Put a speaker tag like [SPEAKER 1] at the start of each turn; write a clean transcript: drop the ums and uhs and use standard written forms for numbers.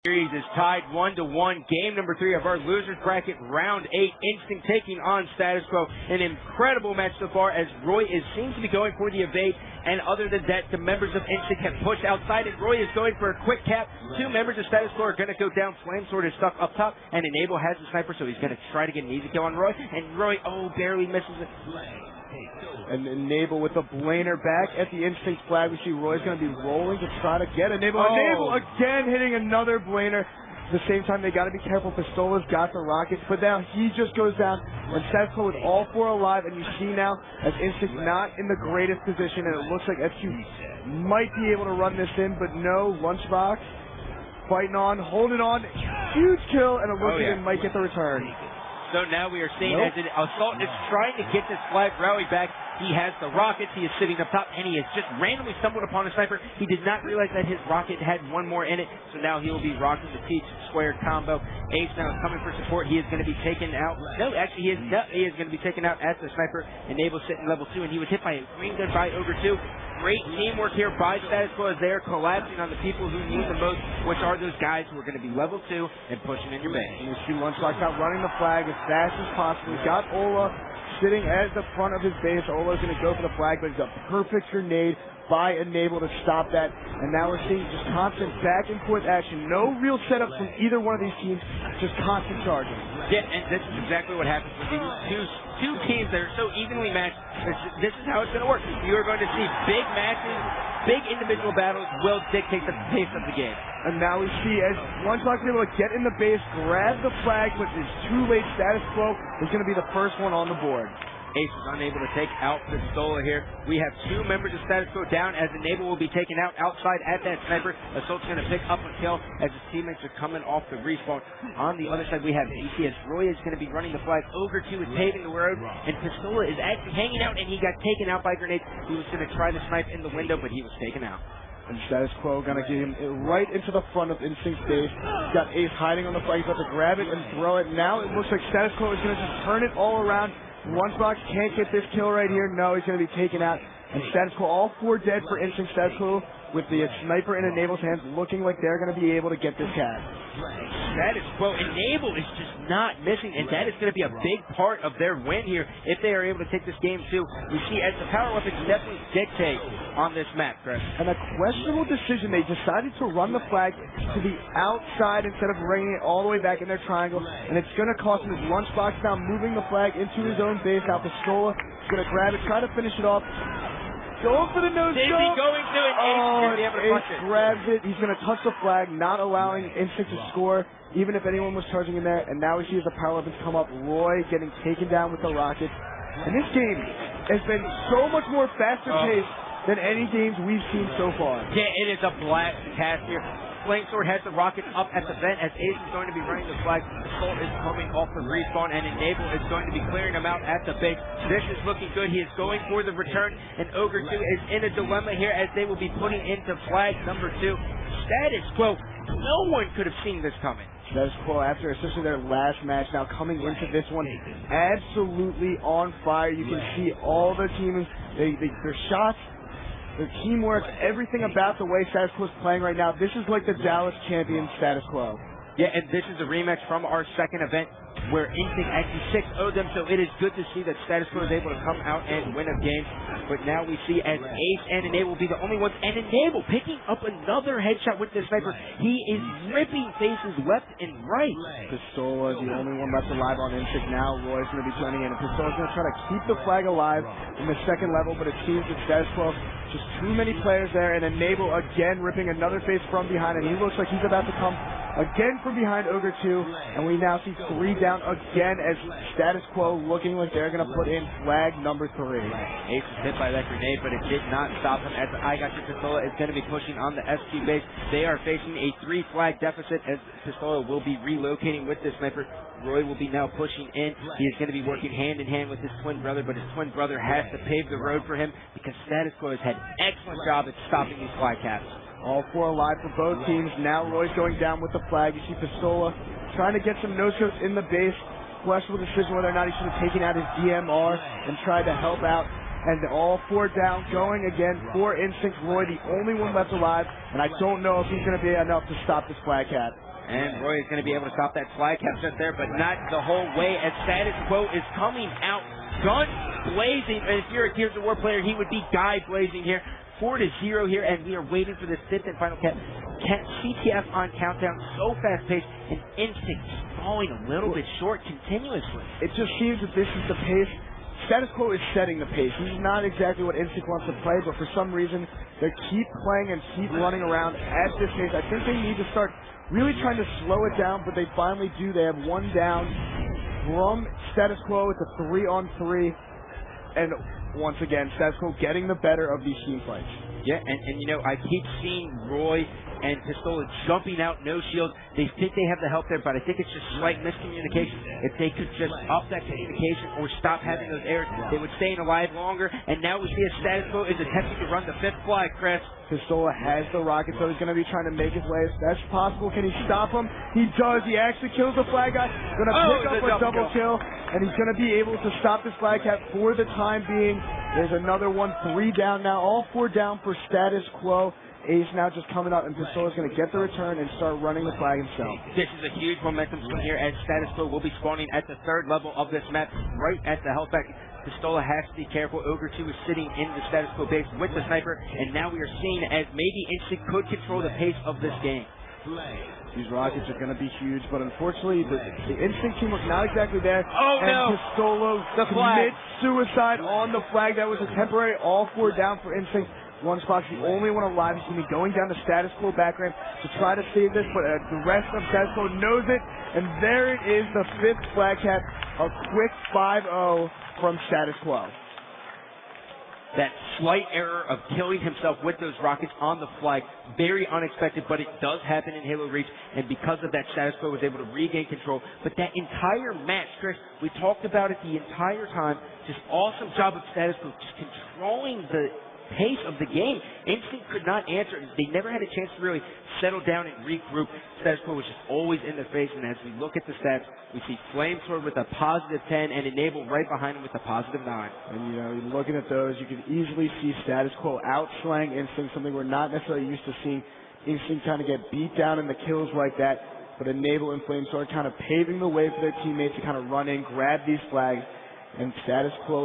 [SPEAKER 1] Series is tied 1-1. Game number 3 of our losers bracket, round 8. Instinct taking on Status Quo. An incredible match so far, as Roy seems to be going for the evade, and other than that, the members of Instinct have pushed outside, and Roy is going for a quick cap. 2 members of Status Quo are going to go down. Flamesword is stuck up top, and Enable has the sniper, so he's going to try to get an easy kill on Roy, and Roy, barely misses it.
[SPEAKER 2] And Enable with a blainer back at the Instinct flag. We see Roy's going to be rolling to try to get Enable. Enable again hitting another blainer. At the same time, they got to be careful. Pistola's got the rockets, but now he just goes down. And Status Quo with all 4 alive, and you see now as Instinct not in the greatest position, and it looks like SQ might be able to run this in, but no. Lunchbox fighting on, holding on. Huge kill, and it looks like it might get the return.
[SPEAKER 1] So now we are seeing as Assault is trying to get this flag rally back. He has the rockets, he is sitting up top, and he has just randomly stumbled upon a sniper. He did not realize that his rocket had 1 more in it, so now he will be rocking the T-square combo. Ace now is coming for support. He is going to be taken out. No, actually, he is going to be taken out as the sniper. Enable sitting level 2, and he was hit by a green gun by Ogre 2. Great teamwork here by Status Quo as they are collapsing on the people who need the most, which are those guys who are going to be level 2 and pushing in your base.
[SPEAKER 2] And you see Lunchbox out running the flag as fast as possible. He got Ola sitting at the front of his base. Ola's going to go for the flag, but he's a perfect grenade by Enable to stop that. And now we're seeing just constant back and forth action. No real setup from either one of these teams, just constant charging.
[SPEAKER 1] Yeah, and this is exactly what happens with these two teams that are so evenly matched. This is how it's going to work. You are going to see big matches, big individual battles will dictate the pace of the game.
[SPEAKER 2] And now we see as Lunchbox is able to get in the base, grab the flag, but it's too late. Status Quo is going to be the first one on the board.
[SPEAKER 1] Ace is unable to take out Pistola here. We have 2 members of Status Quo down as Enable will be taken out outside at that sniper. Assault's going to pick up a kill as his teammates are coming off the respawn. On the other side, we have AC as Roy is going to be running the flag. Ogre 2 is paving the road, and Pistola is actually hanging out, and he got taken out by grenades. He was going to try to snipe in the window, but he was taken out.
[SPEAKER 2] And Status Quo going to get him right into the front of Instinct's base. He's got Ace hiding on the flag. He's about to grab it and throw it. Now it looks like Status Quo is going to just turn it all around. Lunchbox can't get this kill right here. No, he's going to be taken out. And Status Quo, all 4 dead for Instinct. Status Quo with the sniper in Enable's hands, looking like they're going to be able to get this cat.
[SPEAKER 1] Status Quo, Enable is just not missing, and that is going to be a big part of their win here if they are able to take this game too. We see as the power weapons definitely dictate on this map, Chris.
[SPEAKER 2] And a questionable decision, they decided to run the flag to the outside instead of bringing it all the way back in their triangle, and it's going to cost him his Lunchbox now, moving the flag into his own base. Now Pistola is going to grab it, try to finish it off. Going for the nose
[SPEAKER 1] Is he going to?
[SPEAKER 2] Ace grabs it. He's going to touch the flag, not allowing Instinct to score, even if anyone was charging in there. And now we see as the power weapons come up, Roy getting taken down with the rockets. And this game has been so much more faster paced than any games we've seen so far.
[SPEAKER 1] Yeah, it is a blast to cast here. Flamesword has the rockets up at the vent as Ace is going to be running the flag. Assault is coming off the respawn, and Enable is going to be clearing them out at the base. This is looking good. He is going for the return, and Ogre 2 is in a dilemma here as they will be putting into flag number 2. Status Quo, no one could have seen this coming.
[SPEAKER 2] Status Quo, after especially their last match, now coming into this one absolutely on fire. You can see all their teams, their shots, their teamwork, everything about the way Status Quo is playing right now. This is like the Dallas champion Status Quo.
[SPEAKER 1] Yeah, and this is a rematch from our second event where Instinct actually 6-0'd them, so it is good to see that Status Quo is able to come out and win a game. But now we see as Ace and Enable will be the only ones, and Enable picking up another headshot with the sniper. He is ripping faces left and right.
[SPEAKER 2] Pistola is the only one left alive on Instinct now. Roy's going to be joining in, and Pistola's going to try to keep the flag alive in the second level, but it seems that Status Quo, just too many players there, and Enable again ripping another face from behind, and he looks like he's about to come again from behind Ogre 2, and we now see 3 down again as Status Quo looking like they're going to put in flag number 3.
[SPEAKER 1] Ace is hit by that grenade, but it did not stop him as I Got Your Pistola is going to be pushing on the SQ base. They are facing a 3-flag deficit as Pistola will be relocating with this sniper. Roy will be now pushing in. He is going to be working hand in hand with his twin brother, but his twin brother has to pave the road for him because Status Quo has had an excellent job at stopping these flag caps.
[SPEAKER 2] All 4 alive for both teams. Now Roy's going down with the flag. You see Pistola trying to get some no-scopes in the base. Questionable decision whether or not he should have taken out his DMR and tried to help out. And all 4 down, going again for Instinct. Roy, the only one left alive, and I don't know if he's going to be enough to stop this flag cat.
[SPEAKER 1] And Roy is going to be able to stop that flag cap just there, but not the whole way, as Status Quo is coming out guns blazing. And if you're a Gears of War player, he would be guy blazing here. 4-0 here, and we are waiting for this fifth and final cap. CTF on countdown, so fast-paced, and Instinct falling a little bit short continuously.
[SPEAKER 2] It just seems that this is the pace. Status Quo is setting the pace. This is not exactly what Instinct wants to play, but for some reason, they keep playing and keep running around at this pace. I think they need to start really trying to slow it down, but they finally do. They have one down from Status Quo. It's a 3-on-3, and once again, Status Quo getting the better of these team fights.
[SPEAKER 1] Yeah, and you know, I keep seeing Roy and Pistola jumping out, no shields. They think they have the help there, but I think it's just slight miscommunication. If they could just up that communication or stop having those errors, they would stay alive longer. And now we see a Status Quo is attempting to run the fifth flag, Chris.
[SPEAKER 2] Pistola has the rocket, so he's going to be trying to make his way as best possible. Can he stop him? He does. He actually kills the flag guy. Going to pick up a double kill, and he's going to be able to stop this flag cap for the time being. There's another one, 3 down now. All 4 down for Status Quo. Ace now just coming out, and Pistola's going to get the return and start running the flag himself.
[SPEAKER 1] This is a huge momentum swing here, as Status Quo will be spawning at the 3rd level of this map, right at the health pack. Pistola has to be careful. Ogre 2 is sitting in the Status Quo base with the sniper, and now we are seeing as maybe Instinct could control the pace of this game.
[SPEAKER 2] These rockets are going to be huge, but unfortunately, the Instinct team was not exactly there.
[SPEAKER 1] Oh,
[SPEAKER 2] and
[SPEAKER 1] no.
[SPEAKER 2] Pistola commits suicide on the flag. That was a temporary all 4 down for Instinct. One spot's the only one alive. He's going to be going down the Status Quo back ramp to try to save this, but the rest of Status Quo knows it, and there it is, the 5th flag cap. A quick 5-0 from Status Quo.
[SPEAKER 1] That slight error of killing himself with those rockets on the flag, very unexpected, but it does happen in Halo Reach, and because of that, Status Quo was able to regain control. But that entire match, Chris, we talked about it the entire time, just awesome job of Status Quo, just controlling the pace of the game. Instinct could not answer. They never had a chance to really settle down and regroup. Status Quo was just always in their face, and as we look at the stats, we see Flamethrower with a +10 and Enable right behind him with a +9.
[SPEAKER 2] And, you know, looking at those, you can easily see Status Quo outslang Instinct, something we're not necessarily used to seeing. Instinct kind of get beat down in the kills like that, but Enable and Flamethrower kind of paving the way for their teammates to kind of run in, grab these flags, and Status Quo